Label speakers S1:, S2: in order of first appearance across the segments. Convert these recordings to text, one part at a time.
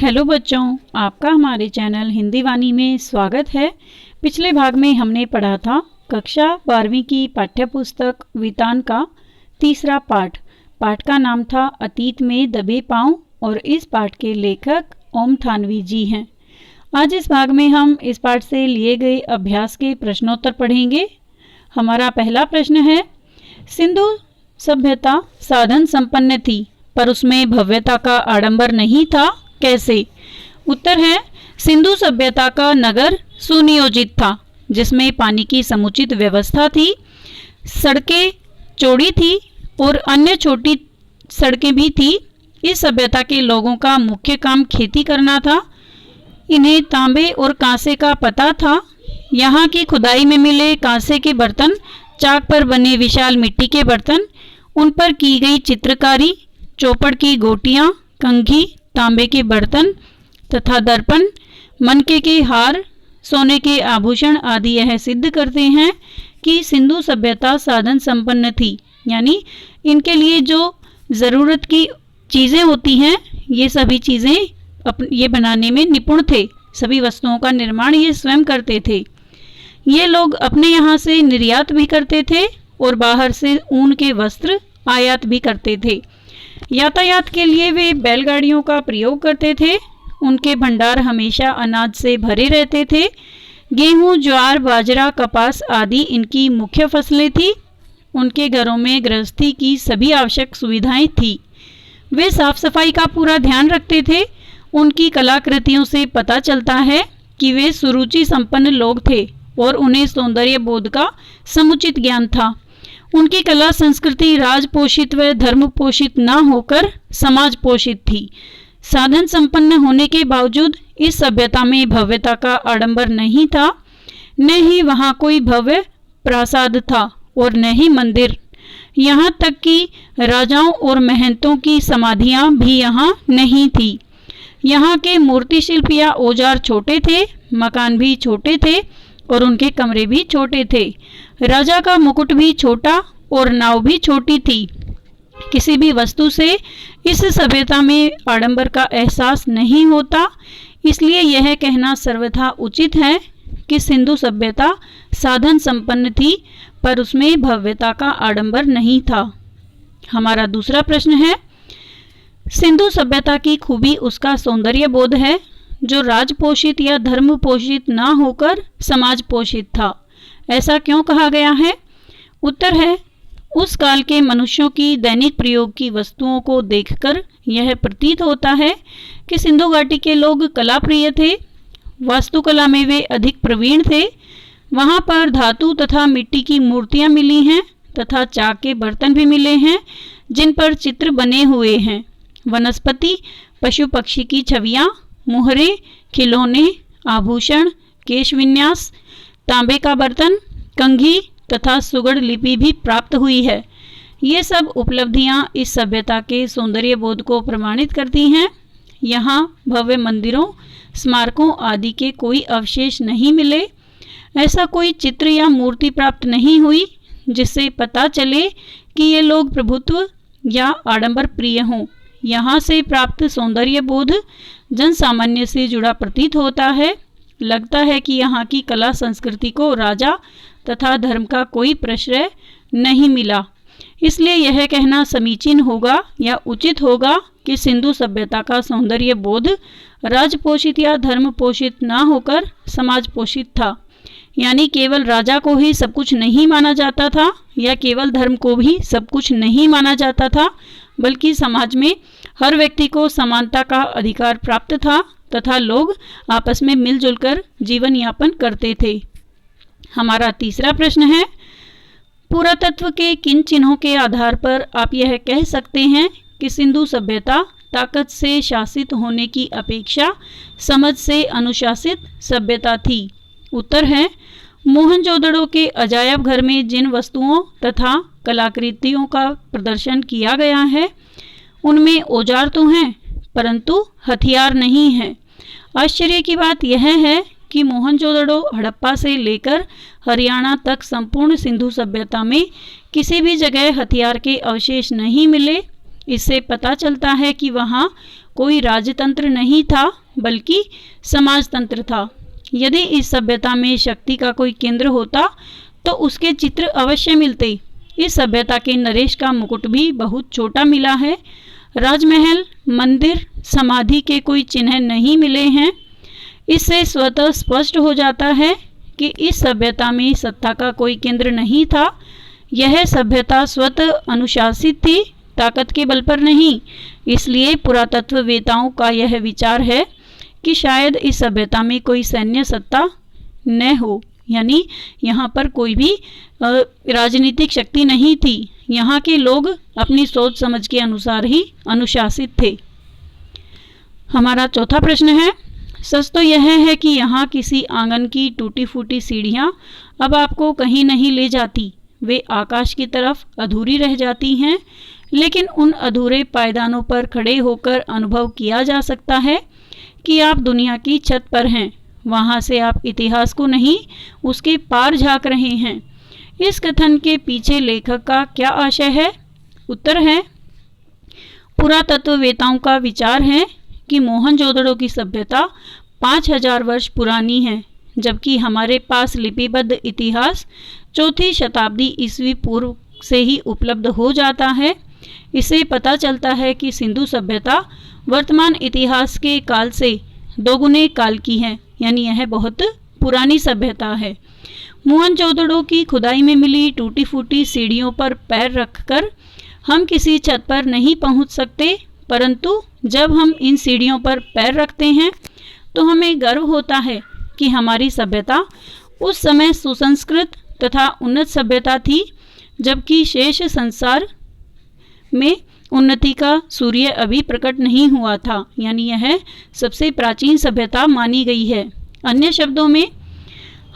S1: Hello बच्चों, आपका हमारे चैनल हिंदी वाणी में स्वागत है। पिछले भाग में हमने पढ़ा था कक्षा 12वीं की पाठ्यपुस्तक वितान का तीसरा पाठ। पाठ का नाम था अतीत में दबे पांव और इस पाठ के लेखक ओम थानवी जी हैं। आज इस भाग में हम इस पाठ से लिए गए अभ्यास के प्रश्नोत्तर पढ़ेंगे। हमारा पहला प्रश्न है, सिंधु सभ्यता साधन संपन्न थी पर उसमें भव्यता का आडंबर नहीं था, कैसे? उत्तर है, सिंधु सभ्यता का नगर सुनियोजित था जिसमें पानी की समुचित व्यवस्था थी, सड़कें चौड़ी थी और अन्य छोटी सड़कें भी थी। इस सभ्यता के लोगों का मुख्य काम खेती करना था। इन्हें तांबे और कांसे का पता था। यहाँ की खुदाई में मिले कांसे के बर्तन, चाक पर बने विशाल मिट्टी के बर्तन, उन पर की गई चित्रकारी, चौपड़ की गोटियाँ, कंघी, तांबे के बर्तन तथा दर्पण, मनके के हार, सोने के आभूषण आदि यह सिद्ध करते हैं कि सिंधु सभ्यता साधन संपन्न थी। यानी इनके लिए जो ज़रूरत की चीज़ें होती हैं ये सभी चीज़ें ये बनाने में निपुण थे। सभी वस्तुओं का निर्माण ये स्वयं करते थे। ये लोग अपने यहाँ से निर्यात भी करते थे और बाहर से ऊन के वस्त्र आयात भी करते थे। यातायात के लिए वे बैलगाड़ियों का प्रयोग करते थे। उनके भंडार हमेशा अनाज से भरे रहते थे। गेहूं, ज्वार, बाजरा, कपास आदि इनकी मुख्य फसलें थी। उनके घरों में गृहस्थी की सभी आवश्यक सुविधाएं थी। वे साफ सफाई का पूरा ध्यान रखते थे। उनकी कलाकृतियों से पता चलता है कि वे सुरुचि संपन्न लोग थे और उन्हें सौंदर्य बोध का समुचित ज्ञान था। उनकी कला संस्कृति राज पोषित व धर्म पोषित न होकर समाज पोषित थी। साधन संपन्न होने के बावजूद इस सभ्यता में भव्यता का आडंबर नहीं था। न ही वहाँ कोई भव्य प्रासाद था और न ही मंदिर। यहाँ तक कि राजाओं और महंतों की समाधियाँ भी यहाँ नहीं थी। यहाँ के मूर्ति शिल्प या औजार छोटे थे, मकान भी छोटे थे और उनके कमरे भी छोटे थे। राजा का मुकुट भी छोटा और नाव भी छोटी थी। किसी भी वस्तु से इस सभ्यता में आडंबर का एहसास नहीं होता। इसलिए यह कहना सर्वथा उचित है कि सिंधु सभ्यता साधन संपन्न थी पर उसमें भव्यता का आडंबर नहीं था। हमारा दूसरा प्रश्न है, सिंधु सभ्यता की खूबी उसका सौंदर्य बोध है जो राज पोषित या धर्म पोषित ना होकर समाज पोषित था। ऐसा क्यों कहा गया है? उत्तर है, उस काल के मनुष्यों की दैनिक प्रयोग की वस्तुओं को देखकर यह प्रतीत होता है कि सिंधु घाटी के लोग कला प्रिय थे। वास्तुकला में वे अधिक प्रवीण थे। वहाँ पर धातु तथा मिट्टी की मूर्तियाँ मिली हैं तथा चाक के बर्तन भी मिले हैं जिन पर चित्र बने हुए हैं। वनस्पति, पशु पक्षी की छवियाँ, मुहरे, खिलौने, आभूषण, केश विन्यास, तांबे का बर्तन, कंघी तथा सुगढ़ लिपि भी प्राप्त हुई है। ये सब उपलब्धियां इस सभ्यता के सौंदर्य बोध को प्रमाणित करती हैं। यहाँ भव्य मंदिरों, स्मारकों आदि के कोई अवशेष नहीं मिले। ऐसा कोई चित्र या मूर्ति प्राप्त नहीं हुई जिससे पता चले कि ये लोग प्रभुत्व या आडंबर प्रिय हों। यहाँ से प्राप्त सौंदर्य बोध जन सामान्य से जुड़ा प्रतीत होता है। लगता है कि यहाँ की कला संस्कृति को राजा तथा धर्म का कोई प्रश्रय नहीं मिला। इसलिए यह कहना समीचीन होगा या उचित होगा कि सिंधु सभ्यता का सौंदर्य बोध राज पोषित या धर्म पोषित ना होकर समाज पोषित था। यानी केवल राजा को ही सब कुछ नहीं माना जाता था या केवल धर्म को भी सब कुछ नहीं माना जाता था, बल्कि समाज में हर व्यक्ति को समानता का अधिकार प्राप्त था तथा लोग आपस में मिलजुल कर जीवन यापन करते थे। हमारा तीसरा प्रश्न है, पुरातत्व के किन चिन्हों के आधार पर आप यह कह सकते हैं कि सिंधु सभ्यता ताकत से शासित होने की अपेक्षा समझ से अनुशासित सभ्यता थी? उत्तर है, मोहनजोदड़ो के अजायब घर में जिन वस्तुओं तथा कलाकृतियों का प्रदर्शन किया गया है उनमें औजार तो हैं परंतु हथियार नहीं हैं। आश्चर्य की बात यह है कि मोहनजोदड़ो हड़प्पा से लेकर हरियाणा तक संपूर्ण सिंधु सभ्यता में किसी भी जगह हथियार के अवशेष नहीं मिले। इससे पता चलता है कि वहाँ कोई राजतंत्र नहीं था बल्कि समाजतंत्र था। यदि इस सभ्यता में शक्ति का कोई केंद्र होता तो उसके चित्र अवश्य मिलते। इस सभ्यता के नरेश का मुकुट भी बहुत छोटा मिला है। राजमहल, मंदिर, समाधि के कोई चिन्ह नहीं मिले हैं। इससे स्वतः स्पष्ट हो जाता है कि इस सभ्यता में सत्ता का कोई केंद्र नहीं था। यह सभ्यता स्वतः अनुशासित थी, ताकत के बल पर नहीं। इसलिए पुरातत्ववेताओं का यह विचार है कि शायद इस सभ्यता में कोई सैन्य सत्ता न हो, यानी यहाँ पर कोई भी राजनीतिक शक्ति नहीं थी। यहाँ के लोग अपनी सोच समझ के अनुसार ही अनुशासित थे। हमारा चौथा प्रश्न है, सच तो यह है कि यहाँ किसी आंगन की टूटी फूटी सीढ़ियाँ अब आपको कहीं नहीं ले जाती। वे आकाश की तरफ अधूरी रह जाती हैं, लेकिन उन अधूरे पायदानों पर खड़े होकर अनुभव किया जा सकता है कि आप दुनिया की छत पर हैं। वहाँ से आप इतिहास को नहीं, उसके पार झांक रहे हैं। इस कथन के पीछे लेखक का क्या आशय है? उत्तर है, पुरातत्ववेताओं का विचार है कि मोहनजोदड़ो की सभ्यता 5000 वर्ष पुरानी है, जबकि हमारे पास लिपिबद्ध इतिहास 4वीं शताब्दी ईस्वी पूर्व से ही उपलब्ध हो जाता है। इससे पता चलता है कि सिंधु सभ्यता वर्तमान इतिहास के काल से दोगुने काल की है, यानी यह बहुत पुरानी सभ्यता है। मोहनजोदड़ो की खुदाई में मिली टूटी फूटी सीढ़ियों पर पैर रखकर हम किसी छत पर नहीं पहुंच सकते, परंतु जब हम इन सीढ़ियों पर पैर रखते हैं तो हमें गर्व होता है कि हमारी सभ्यता उस समय सुसंस्कृत तथा उन्नत सभ्यता थी, जबकि शेष संसार में उन्नति का सूर्य अभी प्रकट नहीं हुआ था, यानी यह सबसे प्राचीन सभ्यता मानी गई है। अन्य शब्दों में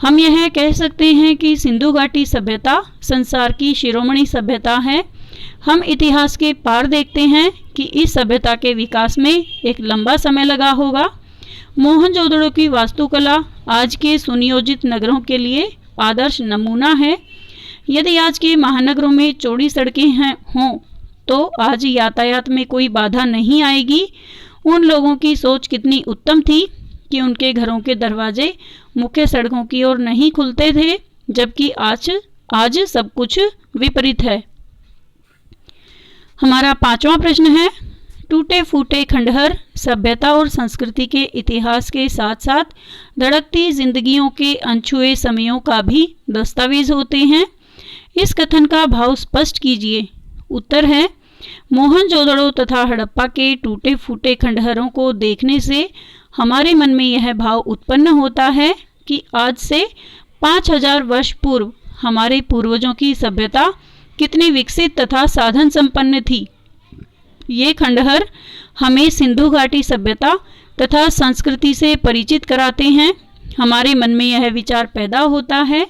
S1: हम यह कह सकते हैं कि सिंधु घाटी सभ्यता संसार की शिरोमणि सभ्यता है। हम इतिहास के पार देखते हैं कि इस सभ्यता के विकास में एक लंबा समय लगा होगा। मोहनजोदड़ो की वास्तुकला आज के सुनियोजित नगरों के लिए आदर्श नमूना है। यदि आज के महानगरों में चौड़ी सड़कें हों तो आज यातायात में कोई बाधा नहीं आएगी। उन लोगों की सोच कितनी उत्तम थी कि उनके घरों के दरवाजे मुख्य सड़कों की ओर नहीं खुलते थे, जबकि आज सब कुछ विपरीत है। हमारा पांचवा प्रश्न है, टूटे फूटे खंडहर सभ्यता और संस्कृति के इतिहास के साथ साथ धड़कती जिंदगियों के अनछुए समयों का भी दस्तावेज होते हैं। इस कथन का भाव स्पष्ट कीजिए। उत्तर है, मोहनजोदड़ो तथा हड़प्पा के टूटे फूटे खंडहरों को देखने से हमारे मन में यह भाव उत्पन्न होता है कि आज से 5000 वर्ष पूर्व हमारे पूर्वजों की सभ्यता कितनी विकसित तथा साधन संपन्न थी। ये खंडहर हमें सिंधु घाटी सभ्यता तथा संस्कृति से परिचित कराते हैं। हमारे मन में यह विचार पैदा होता है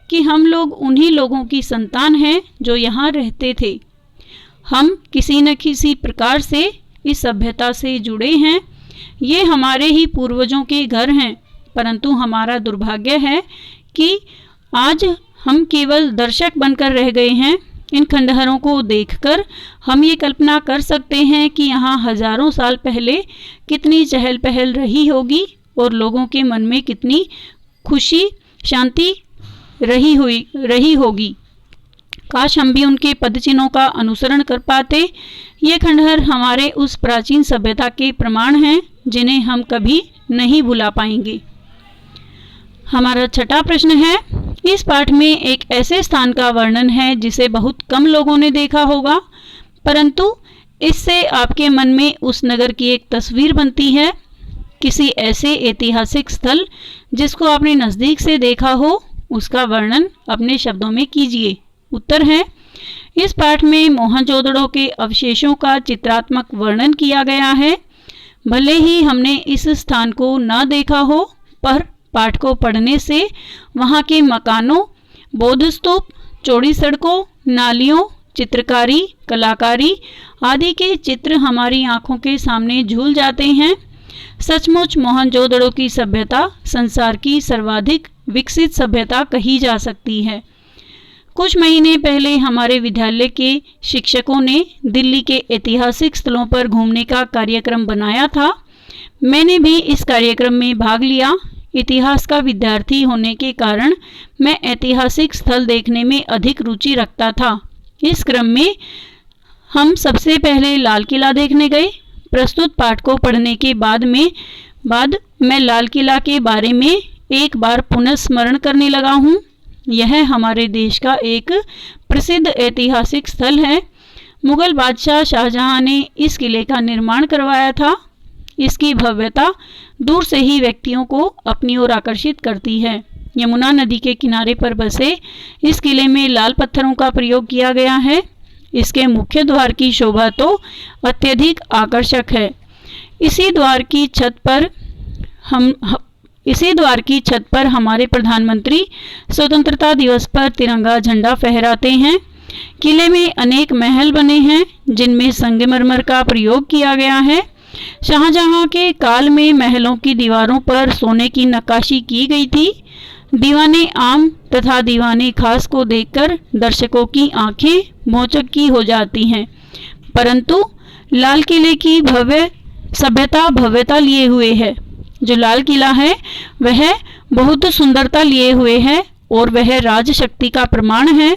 S1: कि हम लोग उन्हीं लोगों की संतान हैं जो यहाँ रहते थे। हम किसी न किसी प्रकार से इस सभ्यता से जुड़े हैं। ये हमारे ही पूर्वजों के घर हैं, परंतु हमारा दुर्भाग्य है कि आज हम केवल दर्शक बनकर रह गए हैं। इन खंडहरों को देखकर हम ये कल्पना कर सकते हैं कि यहाँ हजारों साल पहले कितनी चहल पहल रही होगी और लोगों के मन में कितनी खुशी शांति रही होगी। काश हम भी उनके पदचिन्हों का अनुसरण कर पाते। ये खंडहर हमारे उस प्राचीन सभ्यता के प्रमाण हैं जिन्हें हम कभी नहीं भुला पाएंगे। हमारा छठा प्रश्न है, इस पाठ में एक ऐसे स्थान का वर्णन है जिसे बहुत कम लोगों ने देखा होगा, परंतु इससे आपके मन में उस नगर की एक तस्वीर बनती है। किसी ऐसे ऐतिहासिक स्थल जिसको आपने नज़दीक से देखा हो, उसका वर्णन अपने शब्दों में कीजिए। उत्तर है, इस पाठ में मोहनजोदड़ो के अवशेषों का चित्रात्मक वर्णन किया गया है। भले ही हमने इस स्थान को न देखा हो, पर पाठ को पढ़ने से वहाँ के मकानों, बौद्ध स्तूप, चौड़ी सड़कों, नालियों, चित्रकारी, कलाकारी आदि के चित्र हमारी आंखों के सामने झूल जाते हैं। सचमुच मोहनजोदड़ो की सभ्यता संसार की सर्वाधिक विकसित सभ्यता कही जा सकती है। कुछ महीने पहले हमारे विद्यालय के शिक्षकों ने दिल्ली के ऐतिहासिक स्थलों पर घूमने का कार्यक्रम बनाया था। मैंने भी इस कार्यक्रम में भाग लिया। इतिहास का विद्यार्थी होने के कारण मैं ऐतिहासिक स्थल देखने में अधिक रुचि रखता था। इस क्रम में हम सबसे पहले लाल किला देखने गए। प्रस्तुत पाठ को पढ़ने के बाद मैं लाल किला के बारे में एक बार पुनः स्मरण करने लगा हूँ। यह हमारे देश का एक प्रसिद्ध ऐतिहासिक स्थल है। मुगल बादशाह शाहजहां ने इस किले का निर्माण करवाया था। इसकी भव्यता दूर से ही व्यक्तियों को अपनी ओर आकर्षित करती है। यमुना नदी के किनारे पर बसे इस किले में लाल पत्थरों का प्रयोग किया गया है। इसके मुख्य द्वार की शोभा तो अत्यधिक आकर्षक है। इसी द्वार की छत पर हमारे प्रधानमंत्री स्वतंत्रता दिवस पर तिरंगा झंडा फहराते हैं। किले में अनेक महल बने हैं जिनमें संगमरमर का प्रयोग किया गया है। शाहजहां के काल में महलों की दीवारों पर सोने की नक्काशी की गई थी। दीवाने आम तथा दीवाने खास को देखकर दर्शकों की आंखें भौचक्की हो जाती हैं, परंतु लाल किले की भव्यता लिए हुए है। जो लाल किला है वह बहुत सुंदरता लिए हुए है और वह राजशक्ति का प्रमाण है।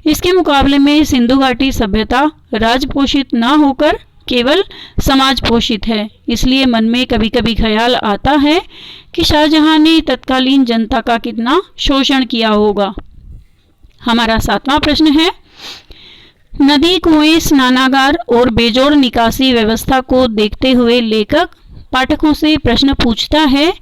S1: इसके मुकाबले में सिंधु घाटी सभ्यता राजपोषित न होकर केवल समाज पोषित है। इसलिए मन में कभी कभी ख्याल आता है कि शाहजहां ने तत्कालीन जनता का कितना शोषण किया होगा। हमारा 7वां प्रश्न है, नदी, कुएं, स्नानागार और बेजोड़ निकासी व्यवस्था को देखते हुए लेखक पाठकों से प्रश्न पूछता है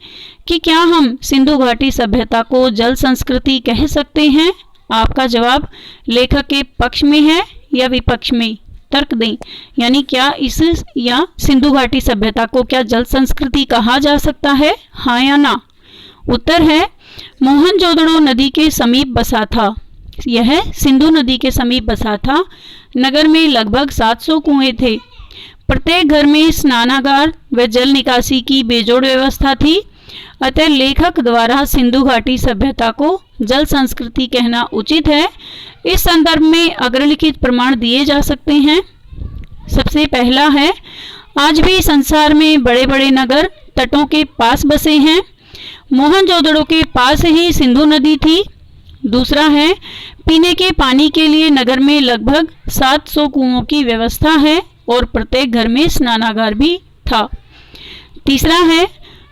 S1: कि क्या हम सिंधु घाटी सभ्यता को जल संस्कृति कह सकते हैं? आपका जवाब लेखक के पक्ष में है या विपक्ष में? तर्क दें। यानी क्या इस या सिंधु घाटी सभ्यता को क्या जल संस्कृति कहा जा सकता है, हाँ या ना? उत्तर है मोहनजोदड़ो नदी के समीप बसा था। यह सिंधु नदी के समीप बसा था। नगर में लगभग 700 कुएं थे। प्रत्येक घर में स्नानागार व जल निकासी की बेजोड़ व्यवस्था थी। अतः लेखक द्वारा सिंधु घाटी सभ्यता को जल संस्कृति कहना उचित है। इस संदर्भ में अग्रलिखित प्रमाण दिए जा सकते हैं। सबसे पहला है, आज भी संसार में बड़े बड़े नगर तटों के पास बसे हैं। मोहनजोदड़ो के पास ही सिंधु नदी थी। दूसरा है, पीने के पानी के लिए नगर में लगभग 700 कुओं की व्यवस्था है और प्रत्येक घर में स्नानागार भी था। तीसरा है,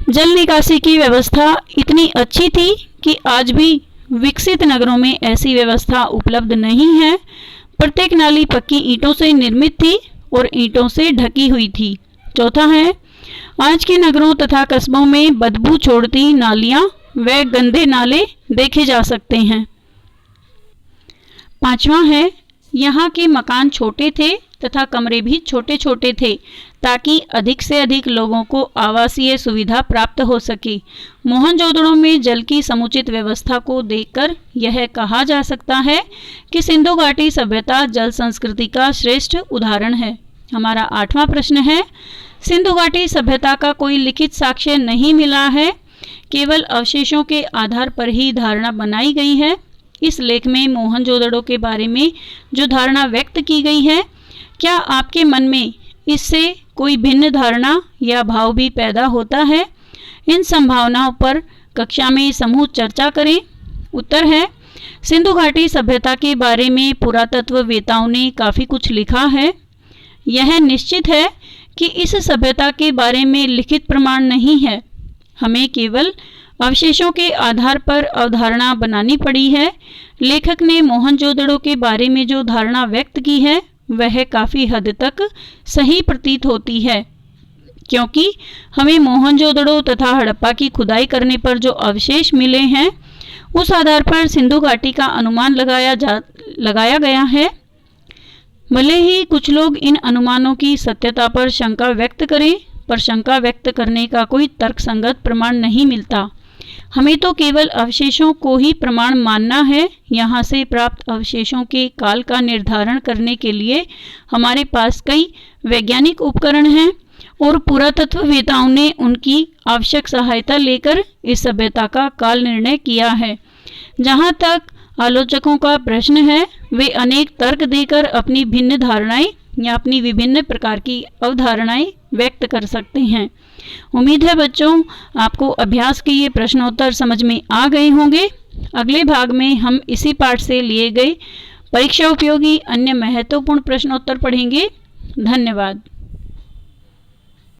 S1: जल निकासी की व्यवस्था इतनी अच्छी थी कि आज भी विकसित नगरों में ऐसी व्यवस्था उपलब्ध नहीं है। प्रत्येक नाली पक्की ईंटों से निर्मित थी और ईंटों से ढकी हुई थी। चौथा है, आज के नगरों तथा कस्बों में बदबू छोड़ती नालियां व गंदे नाले देखे जा सकते हैं। पांचवा है, यहाँ के मकान छोटे थे तथा कमरे भी छोटे छोटे थे ताकि अधिक से अधिक लोगों को आवासीय सुविधा प्राप्त हो सके। मोहनजोदड़ो में जल की समुचित व्यवस्था को देखकर यह कहा जा सकता है कि सिंधु घाटी सभ्यता जल संस्कृति का श्रेष्ठ उदाहरण है। हमारा 8वां प्रश्न है, सिंधु घाटी सभ्यता का कोई लिखित साक्ष्य नहीं मिला है, केवल अवशेषों के आधार पर ही धारणा बनाई गई है। इस लेख में मोहनजोदड़ो के बारे में जो धारणा व्यक्त की गई है, क्या आपके मन में इससे कोई भिन्न धारणा या भाव भी पैदा होता है? इन संभावनाओं पर कक्षा में समूह चर्चा करें। उत्तर है, सिंधु घाटी सभ्यता के बारे में पुरातत्ववेताओं ने काफ़ी कुछ लिखा है। यह निश्चित है कि इस सभ्यता के बारे में लिखित प्रमाण नहीं है। हमें केवल अवशेषों के आधार पर अवधारणा बनानी पड़ी है। लेखक ने मोहनजोदड़ो के बारे में जो धारणा व्यक्त की है वह काफ़ी हद तक सही प्रतीत होती है, क्योंकि हमें मोहनजोदड़ो तथा हड़प्पा की खुदाई करने पर जो अवशेष मिले हैं उस आधार पर सिंधु घाटी का अनुमान लगाया गया है। भले ही कुछ लोग इन अनुमानों की सत्यता पर शंका व्यक्त करें, पर शंका व्यक्त करने का कोई तर्कसंगत प्रमाण नहीं मिलता। हमें तो केवल अवशेषों को ही प्रमाण मानना है। यहाँ से प्राप्त अवशेषों के काल का निर्धारण करने के लिए हमारे पास कई वैज्ञानिक उपकरण हैं और पुरातत्ववेताओं ने उनकी आवश्यक सहायता लेकर इस सभ्यता का काल निर्णय किया है। जहाँ तक आलोचकों का प्रश्न है, वे अनेक तर्क देकर अपनी भिन्न धारणाएं या अपनी विभिन्न प्रकार की अवधारणाएं व्यक्त कर सकते हैं। उम्मीद है बच्चों, आपको अभ्यास के ये प्रश्नोत्तर समझ में आ गए होंगे। अगले भाग में हम इसी पाठ से लिए गए परीक्षा उपयोगी अन्य महत्वपूर्ण प्रश्नोत्तर पढ़ेंगे। धन्यवाद।